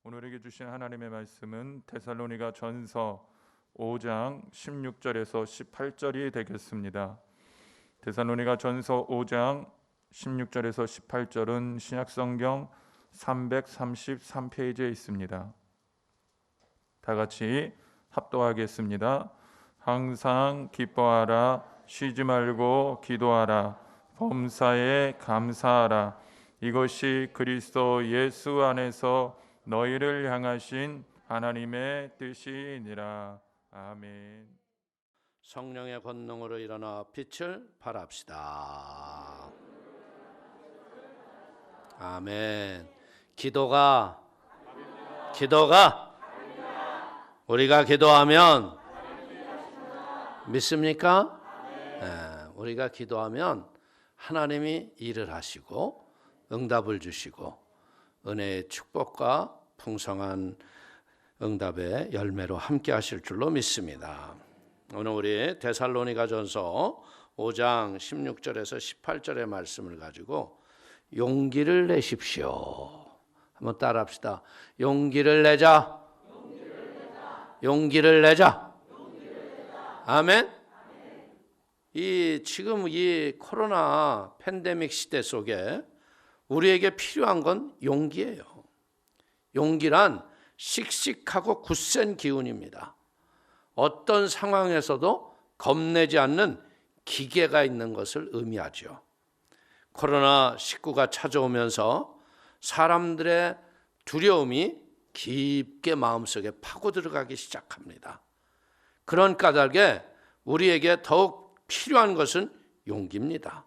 오늘에게 주신 하나님의 말씀은 데살로니가 전서 5장 16절에서 18절이 되겠습니다. 데살로니가 전서 5장 16절에서 18절은 신약성경 333페이지에 있습니다. 다 같이 합독하겠습니다. 항상 기뻐하라, 쉬지 말고 기도하라, 범사에 감사하라. 이것이 그리스도 예수 안에서 너희를 향하신 하나님의 뜻이니라. 아멘. 성령의 권능으로 일어나 빛을 발합시다. 아멘. 기도가 우리가 기도하면 믿습니까? 네, 우리가 기도하면 하나님이 일을 하시고 응답을 주시고 은혜의 축복과 풍성한 응답의 열매로 함께 하실 줄로 믿습니다. 오늘 우리 데살로니가전서 5장 16절에서 18절의 말씀을 가지고 용기를 내십시오. 한번 따라합시다. 용기를 내자. 용기를 내자. 아멘. 지금 이 코로나 팬데믹 시대 속에 우리에게 필요한 건 용기예요. 용기란 씩씩하고 굳센 기운입니다. 어떤 상황에서도 겁내지 않는 기계가 있는 것을 의미하죠. 코로나19가 찾아오면서 사람들의 두려움이 깊게 마음속에 파고 들어가기 시작합니다. 그런 까닭에 우리에게 더욱 필요한 것은 용기입니다.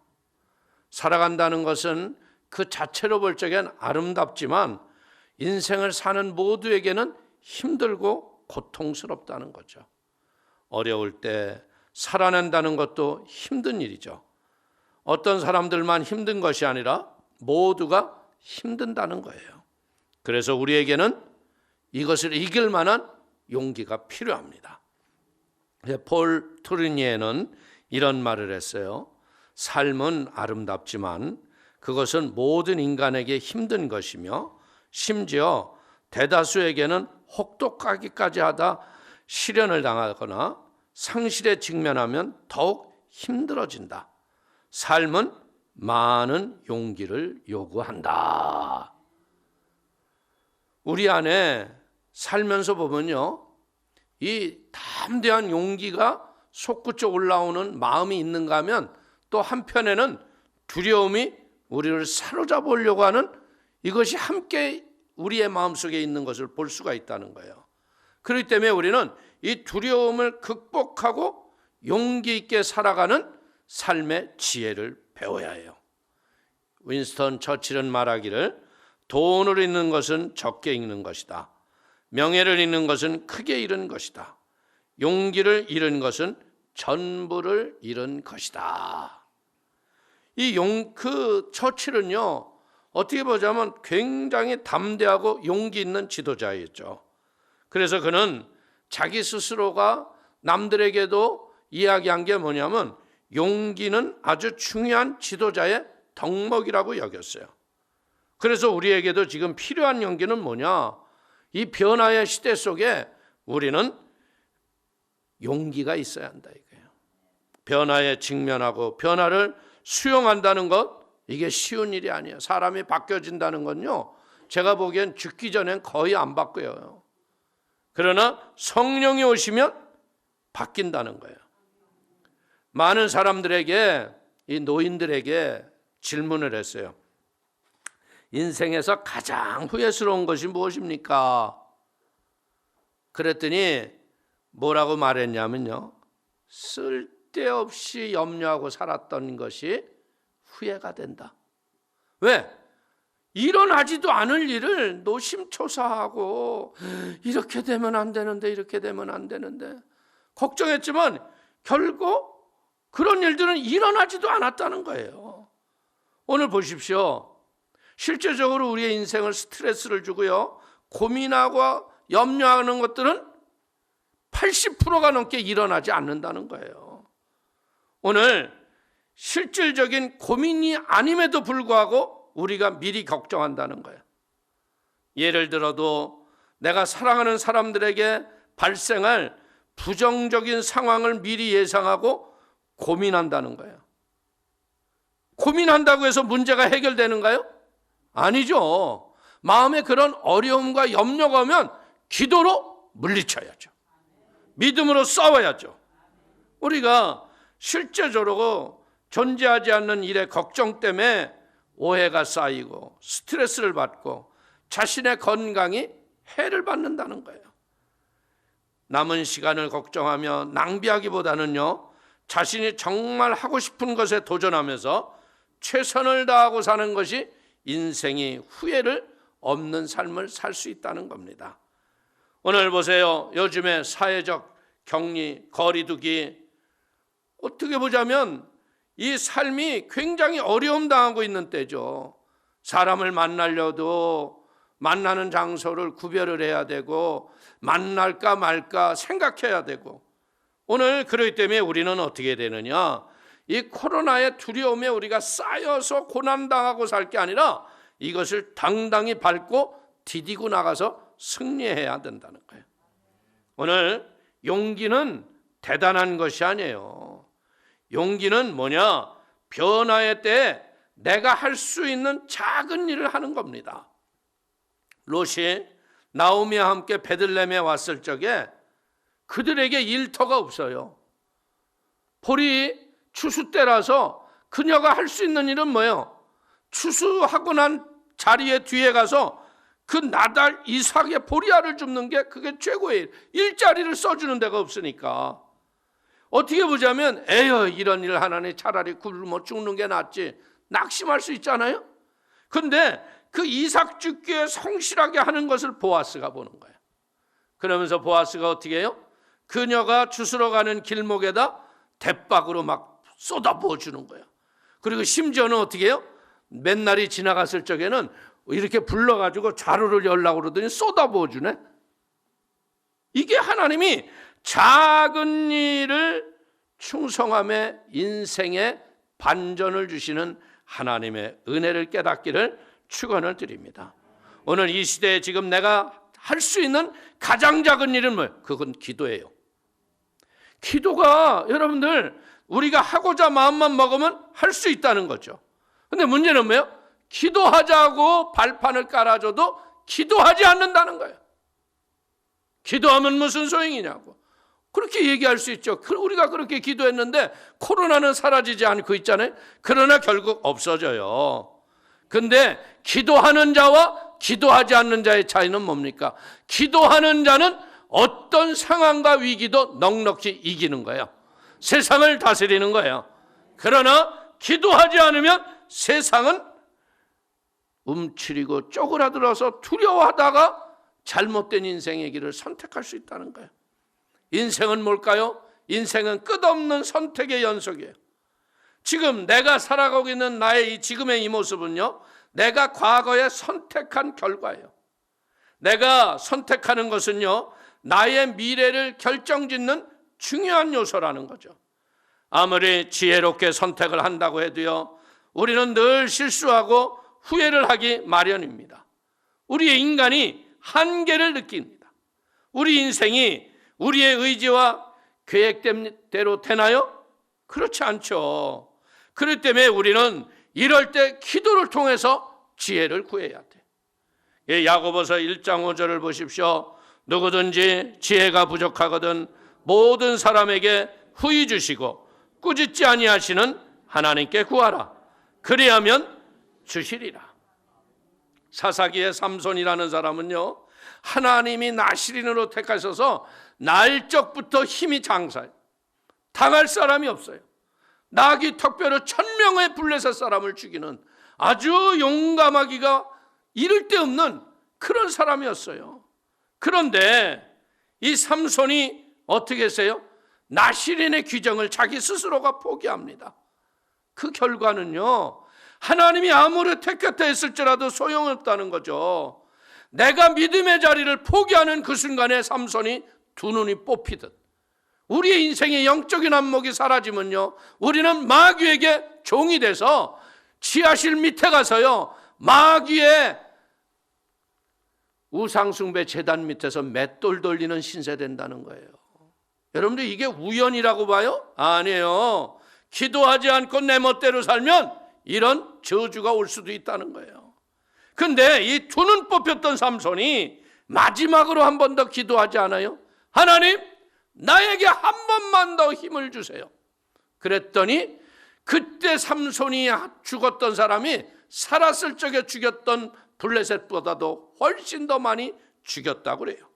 살아간다는 것은 그 자체로 볼 적엔 아름답지만 인생을 사는 모두에게는 힘들고 고통스럽다는 거죠. 어려울 때 살아낸다는 것도 힘든 일이죠. 어떤 사람들만 힘든 것이 아니라 모두가 힘든다는 거예요. 그래서 우리에게는 이것을 이길 만한 용기가 필요합니다. 폴 투르니에는 이런 말을 했어요. 삶은 아름답지만 그것은 모든 인간에게 힘든 것이며 심지어 대다수에게는 혹독하기까지 하다 실현을 당하거나 상실에 직면하면 더욱 힘들어진다. 삶은 많은 용기를 요구한다. 우리 안에 살면서 보면요, 이 담대한 용기가 솟구쳐 올라오는 마음이 있는가 하면 또 한편에는 두려움이 우리를 사로잡으려고 하는 이것이 함께 우리의 마음속에 있는 것을 볼 수가 있다는 거예요. 그렇기 때문에 우리는 이 두려움을 극복하고 용기 있게 살아가는 삶의 지혜를 배워야 해요. 윈스턴 처칠은 말하기를 돈을 잃는 것은 적게 잃는 것이다. 명예를 잃는 것은 크게 잃은 것이다. 용기를 잃은 것은 전부를 잃은 것이다. 그 처칠은요, 어떻게 보자면 굉장히 담대하고 용기 있는 지도자였죠. 그래서 그는 자기 스스로가 남들에게도 이야기한 게 뭐냐면 용기는 아주 중요한 지도자의 덕목이라고 여겼어요. 그래서 우리에게도 지금 필요한 용기는 뭐냐? 이 변화의 시대 속에 우리는 용기가 있어야 한다 이거예요. 변화에 직면하고 변화를 수용한다는 것, 이게 쉬운 일이 아니에요. 사람이 바뀌어진다는 건요, 제가 보기엔 죽기 전엔 거의 안 바뀌어요. 그러나 성령이 오시면 바뀐다는 거예요. 많은 사람들에게, 이 노인들에게 질문을 했어요. 인생에서 가장 후회스러운 것이 무엇입니까? 그랬더니 뭐라고 말했냐면요, 쓸데없이 염려하고 살았던 것이 후회가 된다. 왜? 일어나지도 않을 일을 노심초사하고 이렇게 되면 안 되는데 이렇게 되면 안 되는데 걱정했지만 결국 그런 일들은 일어나지도 않았다는 거예요. 오늘 보십시오. 실제적으로 우리의 인생을 스트레스를 주고요, 고민하고 염려하는 것들은 80%가 넘게 일어나지 않는다는 거예요. 오늘 실질적인 고민이 아님에도 불구하고 우리가 미리 걱정한다는 거예요. 예를 들어도 내가 사랑하는 사람들에게 발생할 부정적인 상황을 미리 예상하고 고민한다는 거예요. 고민한다고 해서 문제가 해결되는가요? 아니죠. 마음에 그런 어려움과 염려가 오면 기도로 물리쳐야죠. 믿음으로 싸워야죠. 우리가 실제적으로 존재하지 않는 일의 걱정 때문에 오해가 쌓이고 스트레스를 받고 자신의 건강이 해를 받는다는 거예요. 남은 시간을 걱정하며 낭비하기보다는요, 자신이 정말 하고 싶은 것에 도전하면서 최선을 다하고 사는 것이 인생이 후회를 없는 삶을 살 수 있다는 겁니다. 오늘 보세요. 요즘에 사회적 격리, 거리두기, 어떻게 보자면 이 삶이 굉장히 어려움 당하고 있는 때죠. 사람을 만나려도 만나는 장소를 구별을 해야 되고 만날까 말까 생각해야 되고, 오늘 그렇기 때문에 우리는 어떻게 되느냐, 이 코로나의 두려움에 우리가 쌓여서 고난당하고 살 게 아니라 이것을 당당히 밟고 디디고 나가서 승리해야 된다는 거예요. 오늘 용기는 대단한 것이 아니에요. 용기는 뭐냐? 변화의 때에 내가 할 수 있는 작은 일을 하는 겁니다. 롯이 나오미와 함께 베들레헴에 왔을 적에 그들에게 일터가 없어요. 볼이 추수 때라서 그녀가 할 수 있는 일은 뭐예요? 추수하고 난 자리에 뒤에 가서 그 나달 이삭의 보리알을 줍는 게 그게 최고의 일. 일자리를 써주는 데가 없으니까. 어떻게 보자면 에휴, 이런 일 하나니 차라리 굶어 죽는 게 낫지, 낙심할 수 있잖아요. 근데 그 이삭 죽기에 성실하게 하는 것을 보아스가 보는 거예요. 그러면서 보아스가 어떻게 해요? 그녀가 주스러 가는 길목에다 대박으로 막 쏟아부어 주는 거예요. 그리고 심지어는 어떻게 해요? 맨날이 지나갔을 적에는 이렇게 불러가지고 자루를 열라고 그러더니 쏟아부어 주네. 이게 하나님이 작은 일을 충성함에 인생에 반전을 주시는 하나님의 은혜를 깨닫기를 축원을 드립니다. 오늘 이 시대에 지금 내가 할 수 있는 가장 작은 일은 뭐예요? 그건 기도예요. 기도가 여러분들 우리가 하고자 마음만 먹으면 할 수 있다는 거죠. 근데 문제는 뭐예요? 기도하자고 발판을 깔아줘도 기도하지 않는다는 거예요. 기도하면 무슨 소용이냐고 그렇게 얘기할 수 있죠. 우리가 그렇게 기도했는데 코로나는 사라지지 않고 있잖아요. 그러나 결국 없어져요. 근데 기도하는 자와 기도하지 않는 자의 차이는 뭡니까? 기도하는 자는 어떤 상황과 위기도 넉넉히 이기는 거예요. 세상을 다스리는 거예요. 그러나 기도하지 않으면 세상은 움츠리고 쪼그라들어서 두려워하다가 잘못된 인생의 길을 선택할 수 있다는 거예요. 인생은 뭘까요? 인생은 끝없는 선택의 연속이에요. 지금 내가 살아가고 있는 나의 이 지금의 이 모습은요, 내가 과거에 선택한 결과예요. 내가 선택하는 것은요, 나의 미래를 결정짓는 중요한 요소라는 거죠. 아무리 지혜롭게 선택을 한다고 해도요, 우리는 늘 실수하고 후회를 하기 마련입니다. 우리의 인간이 한계를 느낍니다. 우리 인생이 우리의 의지와 계획대로 되나요? 그렇지 않죠. 그렇기 때문에 우리는 이럴 때 기도를 통해서 지혜를 구해야 돼. 야고보서 1장 5절을 보십시오. 누구든지 지혜가 부족하거든 모든 사람에게 후히 주시고 꾸짖지 아니하시는 하나님께 구하라. 그리하면 주시리라. 사사기의 삼손이라는 사람은요, 하나님이 나시린으로 택하셔서 날적부터 힘이 장사해요. 당할 사람이 없어요. 나귀 턱뼈로 1000명의 블레셋 사람을 죽이는 아주 용감하기가 이를 데 없는 그런 사람이었어요. 그런데 이 삼손이 어떻게 했어요? 나시린의 규정을 자기 스스로가 포기합니다. 그 결과는요, 하나님이 아무리 택했다 했을지라도 소용없다는 거죠. 내가 믿음의 자리를 포기하는 그 순간에 삼손이 두 눈이 뽑히듯 우리의 인생의 영적인 안목이 사라지면요, 우리는 마귀에게 종이 돼서 지하실 밑에 가서요, 마귀의 우상숭배 제단 밑에서 맷돌 돌리는 신세 된다는 거예요. 여러분들 이게 우연이라고 봐요? 아니에요. 기도하지 않고 내 멋대로 살면 이런 저주가 올 수도 있다는 거예요. 근데 이 두 눈 뽑혔던 삼손이 마지막으로 한 번 더 기도하지 않아요? 하나님, 나에게 한 번만 더 힘을 주세요. 그랬더니 그때 삼손이 죽었던 사람이 살았을 적에 죽였던 블레셋보다도 훨씬 더 많이 죽였다고 그래요.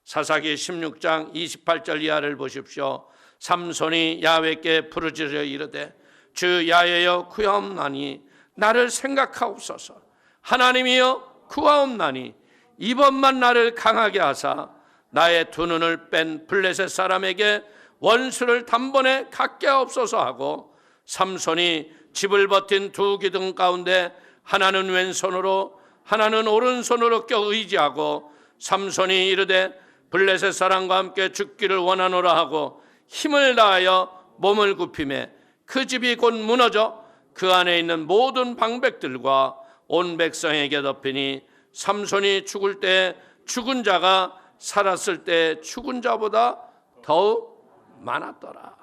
사사기 16장 28절 이하를 보십시오. 삼손이 야훼께 부르짖어 이르되 주 야훼여 구하옵나니 나를 생각하옵소서. 하나님이여 구하옵나니 이번만 나를 강하게 하사 나의 두 눈을 뺀 블레셋 사람에게 원수를 단번에 갖게 하옵소서 하고, 삼손이 집을 버틴 두 기둥 가운데 하나는 왼손으로 하나는 오른손으로 껴 의지하고, 삼손이 이르되 블레셋 사람과 함께 죽기를 원하노라 하고 힘을 다하여 몸을 굽히매 그 집이 곧 무너져 그 안에 있는 모든 방백들과 온 백성에게 덮이니 삼손이 죽을 때 죽은 자가 살았을 때 죽은 자보다 더욱 많았더라.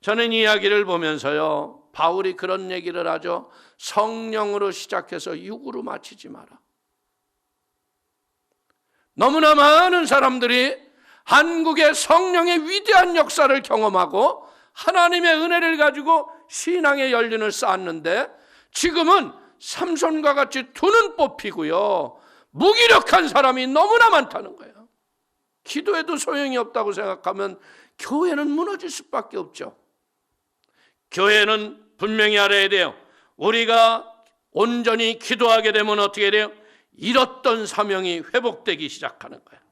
저는 이 이야기를 보면서요, 바울이 그런 얘기를 하죠. 성령으로 시작해서 육으로 마치지 마라. 너무나 많은 사람들이 한국의 성령의 위대한 역사를 경험하고 하나님의 은혜를 가지고 신앙의 연륜을 쌓았는데, 지금은 삼손과 같이 두 눈 뽑히고요, 무기력한 사람이 너무나 많다는 거예요. 기도해도 소용이 없다고 생각하면 교회는 무너질 수밖에 없죠. 교회는 분명히 알아야 돼요. 우리가 온전히 기도하게 되면 어떻게 돼요? 잃었던 사명이 회복되기 시작하는 거예요.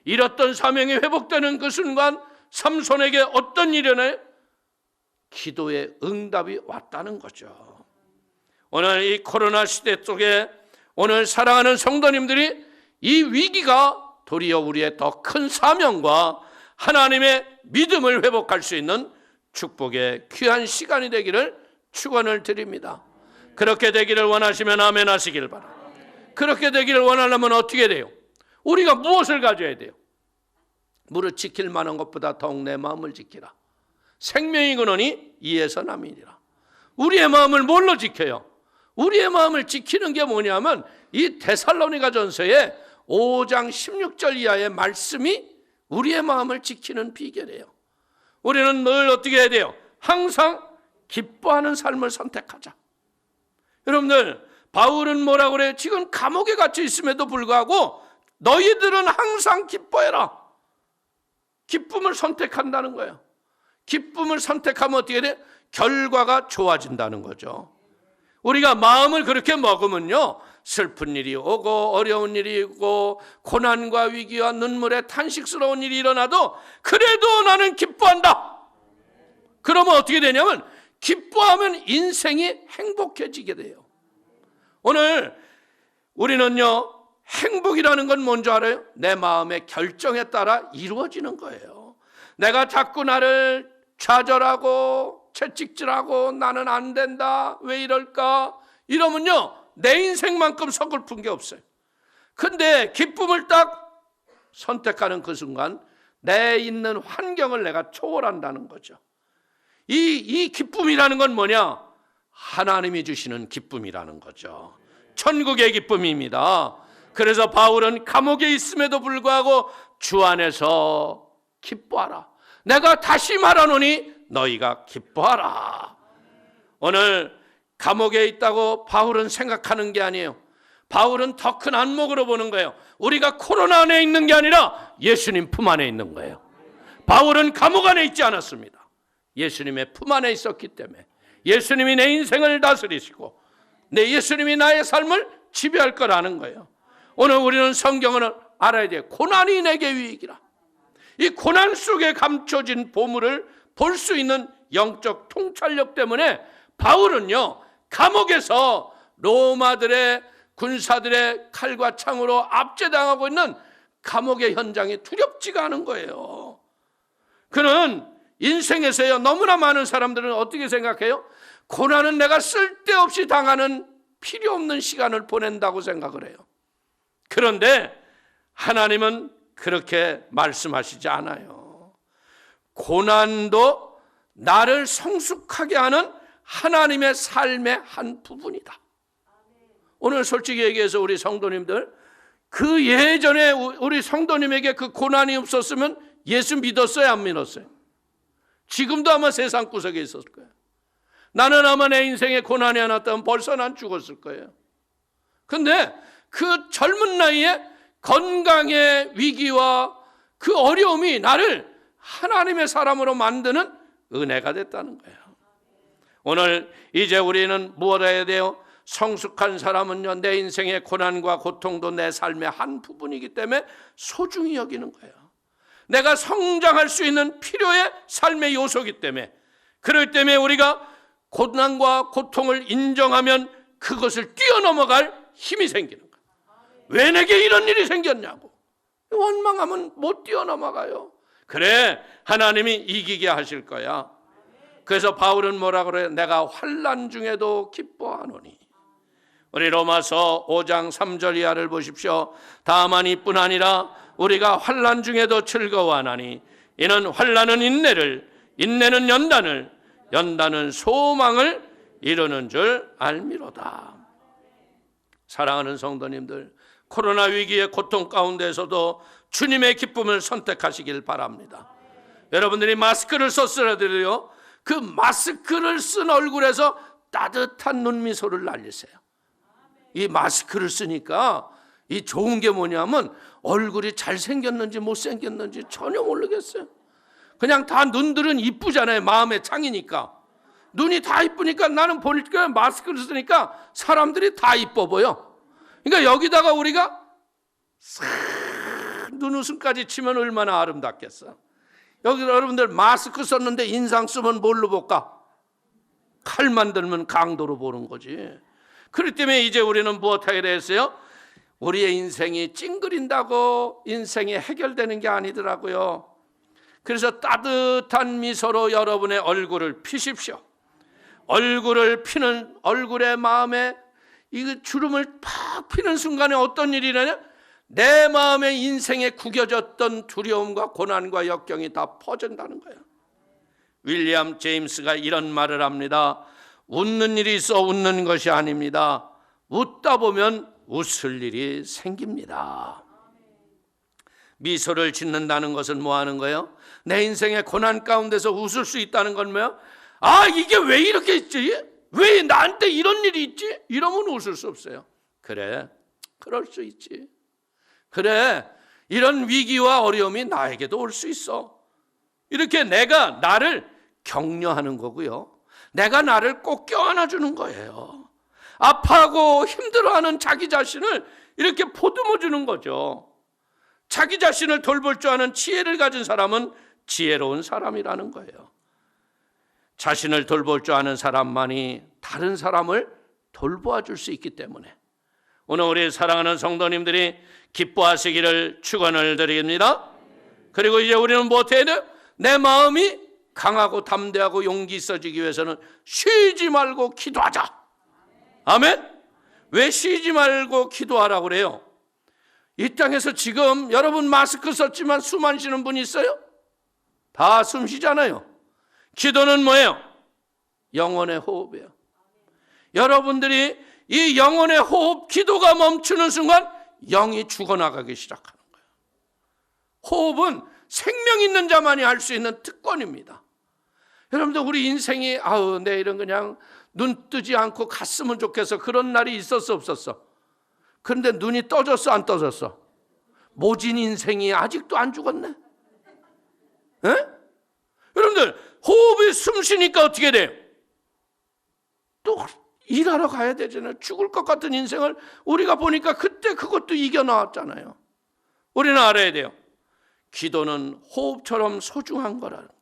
잃었던 사명이 회복되는 그 순간 삼손에게 어떤 일이 일어나요? 기도의 응답이 왔다는 거죠. 오늘 이 코로나 시대 속에 오늘 사랑하는 성도님들이 이 위기가 도리어 우리의 더 큰 사명과 하나님의 믿음을 회복할 수 있는 축복의 귀한 시간이 되기를 축원을 드립니다. 그렇게 되기를 원하시면 아멘 하시길 바랍니다. 그렇게 되기를 원하려면 어떻게 돼요? 우리가 무엇을 가져야 돼요? 무릇 지킬 만한 것보다 더욱 내 마음을 지키라. 생명의 근원이 이에서 남이니라. 우리의 마음을 뭘로 지켜요? 우리의 마음을 지키는 게 뭐냐면 이 데살로니가 전서의 5장 16절 이하의 말씀이 우리의 마음을 지키는 비결이에요. 우리는 늘 어떻게 해야 돼요? 항상 기뻐하는 삶을 선택하자. 여러분들, 바울은 뭐라고 그래요? 지금 감옥에 갇혀 있음에도 불구하고 너희들은 항상 기뻐해라. 기쁨을 선택한다는 거예요. 기쁨을 선택하면 어떻게 돼? 결과가 좋아진다는 거죠. 우리가 마음을 그렇게 먹으면요, 슬픈 일이 오고 어려운 일이 있고 고난과 위기와 눈물에 탄식스러운 일이 일어나도 그래도 나는 기뻐한다. 그러면 어떻게 되냐면 기뻐하면 인생이 행복해지게 돼요. 오늘 우리는요, 행복이라는 건 뭔지 알아요? 내 마음의 결정에 따라 이루어지는 거예요. 내가 자꾸 나를 좌절하고 채찍질하고 나는 안 된다, 왜 이럴까, 이러면요 내 인생만큼 서글픈 게 없어요. 근데 기쁨을 딱 선택하는 그 순간 내 있는 환경을 내가 초월한다는 거죠. 이 기쁨이라는 건 뭐냐? 하나님이 주시는 기쁨이라는 거죠. 천국의 기쁨입니다. 그래서 바울은 감옥에 있음에도 불구하고 주 안에서 기뻐하라. 내가 다시 말하노니 너희가 기뻐하라. 오늘 감옥에 있다고 바울은 생각하는 게 아니에요. 바울은 더 큰 안목으로 보는 거예요. 우리가 코로나 안에 있는 게 아니라 예수님 품 안에 있는 거예요. 바울은 감옥 안에 있지 않았습니다. 예수님의 품 안에 있었기 때문에 예수님이 내 인생을 다스리시고 내 예수님이 나의 삶을 지배할 거라는 거예요. 오늘 우리는 성경을 알아야 돼요. 고난이 내게 유익이라. 이 고난 속에 감춰진 보물을 볼 수 있는 영적 통찰력 때문에 바울은요, 감옥에서 로마들의 군사들의 칼과 창으로 압제당하고 있는 감옥의 현장이 두렵지가 않은 거예요. 그는 인생에서요, 너무나 많은 사람들은 어떻게 생각해요? 고난은 내가 쓸데없이 당하는 필요 없는 시간을 보낸다고 생각을 해요. 그런데 하나님은 그렇게 말씀하시지 않아요. 고난도 나를 성숙하게 하는 하나님의 삶의 한 부분이다. 오늘 솔직히 얘기해서 우리 성도님들, 그 예전에 우리 성도님에게 그 고난이 없었으면 예수 믿었어요, 안 믿었어요? 지금도 아마 세상 구석에 있었을 거예요. 나는 아마 내 인생에 고난이 안 왔다면 벌써 난 죽었을 거예요. 근데 그 젊은 나이에 건강의 위기와 그 어려움이 나를 하나님의 사람으로 만드는 은혜가 됐다는 거예요. 오늘 이제 우리는 무엇을 해야 돼요? 성숙한 사람은요, 내 인생의 고난과 고통도 내 삶의 한 부분이기 때문에 소중히 여기는 거예요. 내가 성장할 수 있는 필요의 삶의 요소이기 때문에, 그렇기 때문에 우리가 고난과 고통을 인정하면 그것을 뛰어넘어갈 힘이 생기는 거예요. 왜 내게 이런 일이 생겼냐고 원망하면 못 뛰어넘어가요. 그래, 하나님이 이기게 하실 거야. 그래서 바울은 뭐라 그래요? 내가 환난 중에도 기뻐하노니. 우리 로마서 5장 3절 이하를 보십시오. 다만 이뿐 아니라 우리가 환난 중에도 즐거워하나니 이는 환난은 인내를, 인내는 연단을, 연단은 소망을 이루는 줄 알미로다. 사랑하는 성도님들, 코로나 위기의 고통 가운데서도 주님의 기쁨을 선택하시길 바랍니다. 여러분들이 마스크를 썼으라도요, 그 마스크를 쓴 얼굴에서 따뜻한 눈미소를 날리세요. 이 마스크를 쓰니까 이 좋은 게 뭐냐면 얼굴이 잘생겼는지 못생겼는지 전혀 모르겠어요. 그냥 다 눈들은 이쁘잖아요. 마음의 창이니까. 눈이 다 이쁘니까 나는 보니까 마스크를 쓰니까 사람들이 다 이뻐 보여. 그러니까 여기다가 우리가 싹 눈웃음까지 치면 얼마나 아름답겠어. 여기 여러분들 마스크 썼는데 인상 쓰면 뭘로 볼까? 칼만 들면 강도로 보는 거지. 그렇기 때문에 이제 우리는 무엇하게 됐어요? 우리의 인생이 찡그린다고 인생이 해결되는 게 아니더라고요. 그래서 따뜻한 미소로 여러분의 얼굴을 피십시오. 얼굴을 피는, 얼굴의 마음에 이 주름을 팍 피는 순간에 어떤 일이 일어나냐? 내 마음의 인생에 구겨졌던 두려움과 고난과 역경이 다 퍼진다는 거예요. 윌리엄 제임스가 이런 말을 합니다. 웃는 일이 있어 웃는 것이 아닙니다. 웃다 보면 웃을 일이 생깁니다. 미소를 짓는다는 것은 뭐 하는 거예요? 내 인생의 고난 가운데서 웃을 수 있다는 건 뭐예요? 아, 이게 왜 이렇게 있지? 왜 나한테 이런 일이 있지? 이러면 웃을 수 없어요. 그래, 그럴 수 있지. 그래, 이런 위기와 어려움이 나에게도 올 수 있어. 이렇게 내가 나를 격려하는 거고요. 내가 나를 꼭 껴안아주는 거예요. 아파하고 힘들어하는 자기 자신을 이렇게 보듬어주는 거죠. 자기 자신을 돌볼 줄 아는 지혜를 가진 사람은 지혜로운 사람이라는 거예요. 자신을 돌볼 줄 아는 사람만이 다른 사람을 돌보아 줄 수 있기 때문에 오늘 우리 사랑하는 성도님들이 기뻐하시기를 축원을 드립니다. 그리고 이제 우리는 무엇해야 돼요? 내 마음이 강하고 담대하고 용기 있어지기 위해서는 쉬지 말고 기도하자. 아멘. 왜 쉬지 말고 기도하라고 그래요? 이 땅에서 지금 여러분 마스크 썼지만 숨 안 쉬는 분 있어요? 다 숨 쉬잖아요. 기도는 뭐예요? 영혼의 호흡이에요. 여러분들이 이 영혼의 호흡, 기도가 멈추는 순간 영이 죽어나가기 시작하는 거예요. 호흡은 생명 있는 자만이 할 수 있는 특권입니다. 여러분들 우리 인생이 내일은 그냥 눈 뜨지 않고 갔으면 좋겠어. 그런 날이 있었어 없었어? 그런데 눈이 떠졌어 안 떠졌어? 모진 인생이 아직도 안 죽었네. 에? 여러분들 호흡이 숨 쉬니까 어떻게 돼요? 또 일하러 가야 되잖아요. 죽을 것 같은 인생을 우리가 보니까 그때 그것도 이겨나왔잖아요. 우리는 알아야 돼요. 기도는 호흡처럼 소중한 거라는 거예요.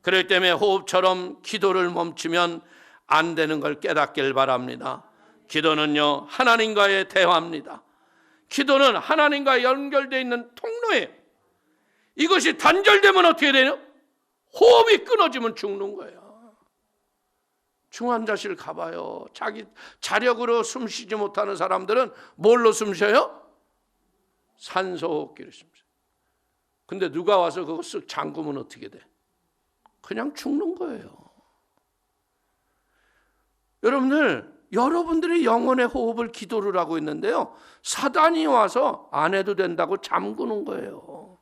그렇기 때문에 호흡처럼 기도를 멈추면 안 되는 걸 깨닫길 바랍니다. 기도는요, 하나님과의 대화입니다. 기도는 하나님과 연결되어 있는 통로예요. 이것이 단절되면 어떻게 되냐? 호흡이 끊어지면 죽는 거예요. 중환자실 가봐요. 자기 자력으로 숨 쉬지 못하는 사람들은 뭘로 숨 쉬어요? 산소호흡기를 씁니다. 근데 누가 와서 그거 쓱 잠그면 어떻게 돼? 그냥 죽는 거예요. 여러분들이 영혼의 호흡을 기도를 하고 있는데요, 사단이 와서 안 해도 된다고 잠그는 거예요.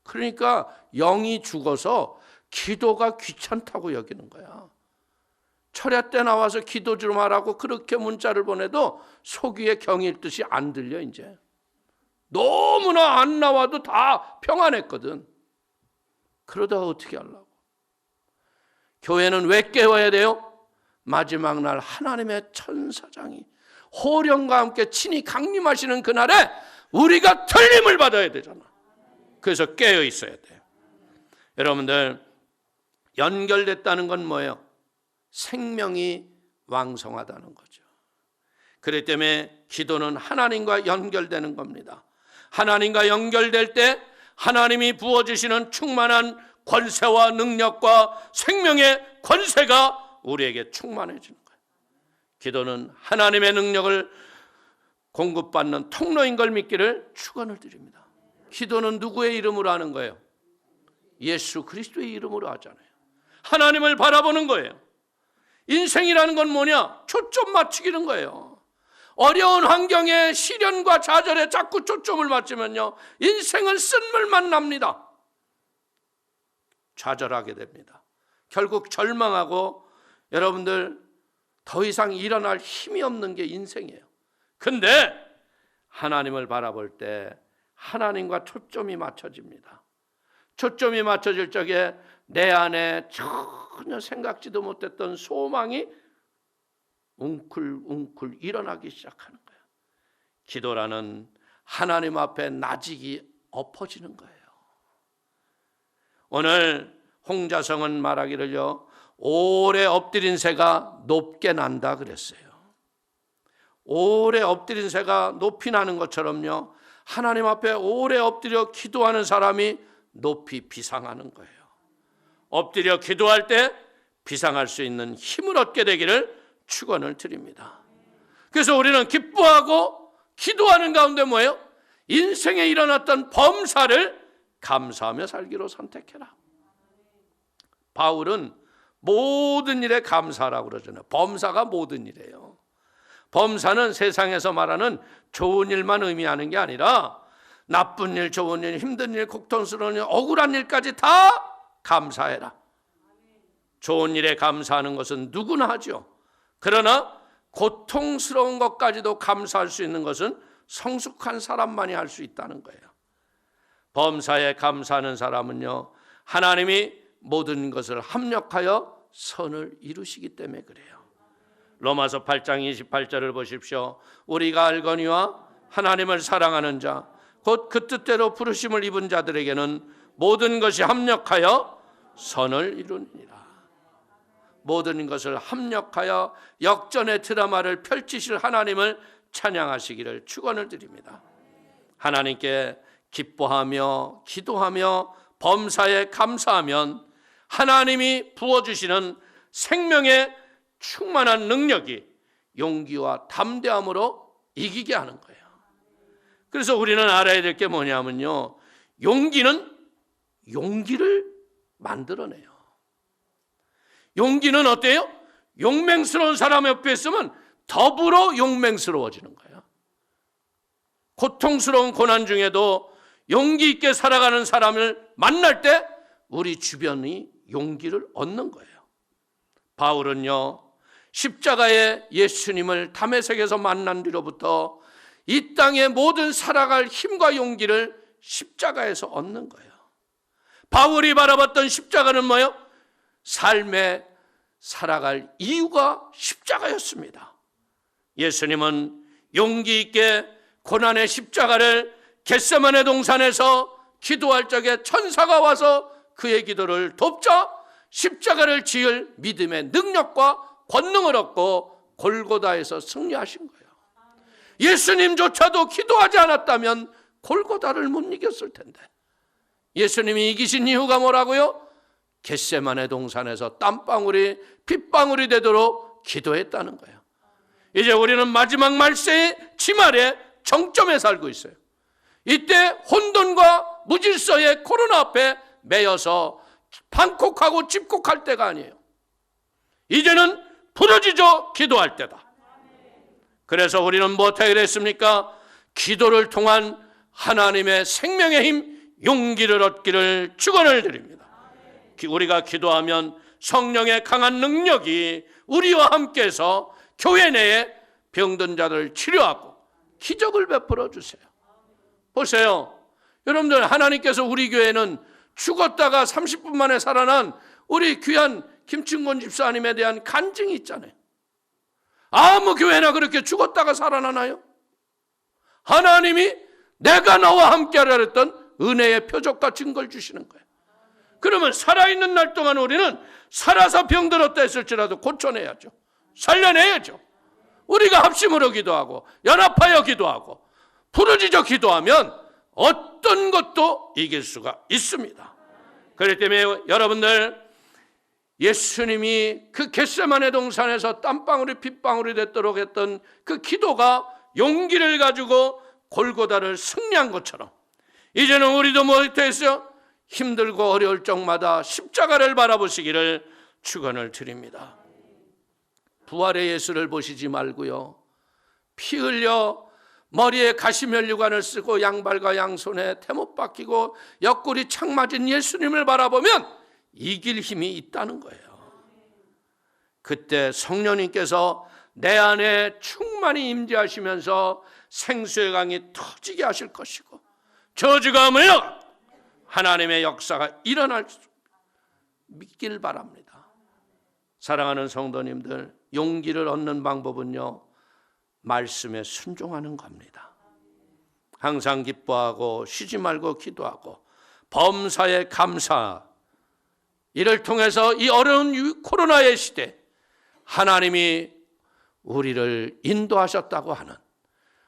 그러니까 영이 죽어서 기도가 귀찮다고 여기는 거야. 철야 때 나와서 기도 좀 하라고 그렇게 문자를 보내도 속 위에 경이 읽듯이 안 들려. 이제 너무나 안 나와도 다 평안했거든. 그러다가 어떻게 하려고? 교회는 왜 깨워야 돼요? 마지막 날 하나님의 천사장이 호령과 함께 친히 강림하시는 그날에 우리가 틀림을 받아야 되잖아. 그래서 깨어 있어야 돼요. 여러분들, 연결됐다는 건 뭐예요? 생명이 왕성하다는 거죠. 그렇기 때문에 기도는 하나님과 연결되는 겁니다. 하나님과 연결될 때 하나님이 부어주시는 충만한 권세와 능력과 생명의 권세가 우리에게 충만해지는 거예요. 기도는 하나님의 능력을 공급받는 통로인 걸 믿기를 축원을 드립니다. 기도는 누구의 이름으로 하는 거예요? 예수 그리스도의 이름으로 하잖아요. 하나님을 바라보는 거예요. 인생이라는 건 뭐냐? 초점 맞추기는 거예요. 어려운 환경에 시련과 좌절에 자꾸 초점을 맞추면요, 인생은 쓴물만 납니다. 좌절하게 됩니다. 결국 절망하고 여러분들 더 이상 일어날 힘이 없는 게 인생이에요. 근데 하나님을 바라볼 때 하나님과 초점이 맞춰집니다. 초점이 맞춰질 적에 내 안에 전혀 생각지도 못했던 소망이 웅클웅클 일어나기 시작하는 거예요. 기도라는 하나님 앞에 나직이 엎어지는 거예요. 오늘 홍자성은 말하기를요, 오래 엎드린 새가 높게 난다 그랬어요. 오래 엎드린 새가 높이 나는 것처럼요, 하나님 앞에 오래 엎드려 기도하는 사람이 높이 비상하는 거예요. 엎드려 기도할 때 비상할 수 있는 힘을 얻게 되기를 축원을 드립니다. 그래서 우리는 기뻐하고 기도하는 가운데 뭐예요? 인생에 일어났던 범사를 감사하며 살기로 선택해라. 바울은 모든 일에 감사하라고 그러잖아요. 범사가 모든 일이에요. 범사는 세상에서 말하는 좋은 일만 의미하는 게 아니라 나쁜 일, 좋은 일, 힘든 일, 고통스러운 일, 억울한 일까지 다 감사해라. 좋은 일에 감사하는 것은 누구나 하죠. 그러나 고통스러운 것까지도 감사할 수 있는 것은 성숙한 사람만이 할 수 있다는 거예요. 범사에 감사하는 사람은요, 하나님이 모든 것을 합력하여 선을 이루시기 때문에 그래요. 로마서 8장 28절을 보십시오. 우리가 알거니와 하나님을 사랑하는 자 곧 그 뜻대로 부르심을 입은 자들에게는 모든 것이 합력하여 선을 이루니라. 모든 것을 합력하여 역전의 드라마를 펼치실 하나님을 찬양하시기를 축원을 드립니다. 하나님께 기뻐하며 기도하며 범사에 감사하면 하나님이 부어주시는 생명의 충만한 능력이 용기와 담대함으로 이기게 하는 거예요. 그래서 우리는 알아야 될 게 뭐냐면요, 용기는 용기를 만들어내요. 용기는 어때요? 용맹스러운 사람 옆에 있으면 더불어 용맹스러워지는 거예요. 고통스러운 고난 중에도 용기 있게 살아가는 사람을 만날 때 우리 주변이 용기를 얻는 거예요. 바울은요, 십자가의 예수님을 다메섹에서 만난 뒤로부터 이 땅의 모든 살아갈 힘과 용기를 십자가에서 얻는 거예요. 바울이 바라봤던 십자가는 뭐예요? 삶에 살아갈 이유가 십자가였습니다. 예수님은 용기 있게 고난의 십자가를 겟세마네 동산에서 기도할 적에 천사가 와서 그의 기도를 돕자 십자가를 지을 믿음의 능력과 권능을 얻고 골고다에서 승리하신 거예요. 예수님조차도 기도하지 않았다면 골고다를 못 이겼을 텐데, 예수님이 이기신 이유가 뭐라고요? 겟세마네 동산에서 땀방울이 핏방울이 되도록 기도했다는 거예요. 이제 우리는 마지막 말세의 지말에 정점에 살고 있어요. 이때 혼돈과 무질서의 코로나 앞에 매여서 방콕하고 집콕할 때가 아니에요. 이제는 부르짖어 기도할 때다. 그래서 우리는 어떻게 그랬습니까? 기도를 통한 하나님의 생명의 힘, 용기를 얻기를 축원을 드립니다. 우리가 기도하면 성령의 강한 능력이 우리와 함께해서 교회 내에 병든 자들을 치료하고 기적을 베풀어 주세요. 보세요. 여러분들, 하나님께서 우리 교회는 죽었다가 30분 만에 살아난 우리 귀한 김충곤 집사님에 대한 간증이 있잖아요. 아무 교회나 그렇게 죽었다가 살아나나요? 하나님이 내가 너와 함께하라 했던 은혜의 표적과 증거를 주시는 거예요. 그러면 살아있는 날 동안 우리는 살아서 병들었다 했을지라도 고쳐내야죠. 살려내야죠. 우리가 합심으로 기도하고 연합하여 기도하고 부르짖어 기도하면 어떤 것도 이길 수가 있습니다. 그렇기 때문에 여러분들, 예수님이 그 겟세마네 동산에서 땀방울이 핏방울이 됐도록 했던 그 기도가 용기를 가지고 골고다를 승리한 것처럼 이제는 우리도 뭐했어요? 힘들고 어려울 적마다 십자가를 바라보시기를 축원을 드립니다. 부활의 예수를 보시지 말고요, 피 흘려 머리에 가시면류관을 쓰고 양발과 양손에 태못 박히고 옆구리 창 맞은 예수님을 바라보면 이길 힘이 있다는 거예요. 그때 성령님께서 내 안에 충만히 임재하시면서 생수의 강이 터지게 하실 것이고 저주가 물러 하나님의 역사가 일어날 수 믿길 바랍니다. 사랑하는 성도님들, 용기를 얻는 방법은요, 말씀에 순종하는 겁니다. 항상 기뻐하고 쉬지 말고 기도하고 범사에 감사, 이를 통해서 이 어려운 코로나의 시대 하나님이 우리를 인도하셨다고 하는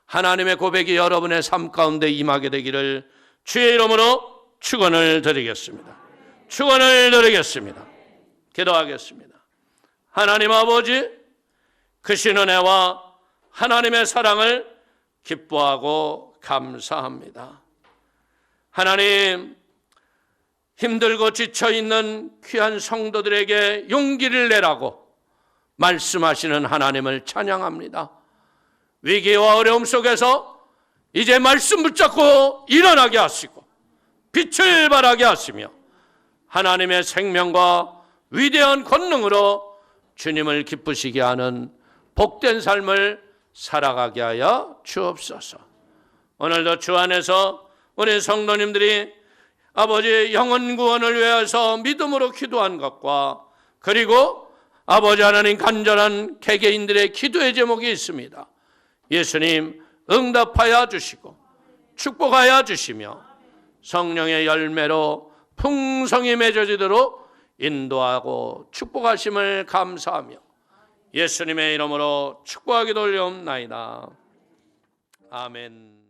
하나님의 고백이 여러분의 삶 가운데 임하게 되기를 주의 이름으로 축원을 드리겠습니다. 축원을 드리겠습니다. 기도하겠습니다. 하나님 아버지, 크신 은혜와 하나님의 사랑을 기뻐하고 감사합니다. 하나님, 힘들고 지쳐있는 귀한 성도들에게 용기를 내라고 말씀하시는 하나님을 찬양합니다. 위기와 어려움 속에서 이제 말씀 붙잡고 일어나게 하시고 빛을 발하게 하시며 하나님의 생명과 위대한 권능으로 주님을 기쁘시게 하는 복된 삶을 살아가게 하여 주옵소서. 오늘도 주 안에서 우리 성도님들이 아버지 영혼 구원을 위해서 믿음으로 기도한 것과 그리고 아버지 하나님 간절한 개개인들의 기도의 제목이 있습니다. 예수님 응답하여 주시고 축복하여 주시며 성령의 열매로 풍성히 맺어지도록 인도하고 축복하심을 감사하며 예수님의 이름으로 축복하기도 올려옵나이다. 아멘.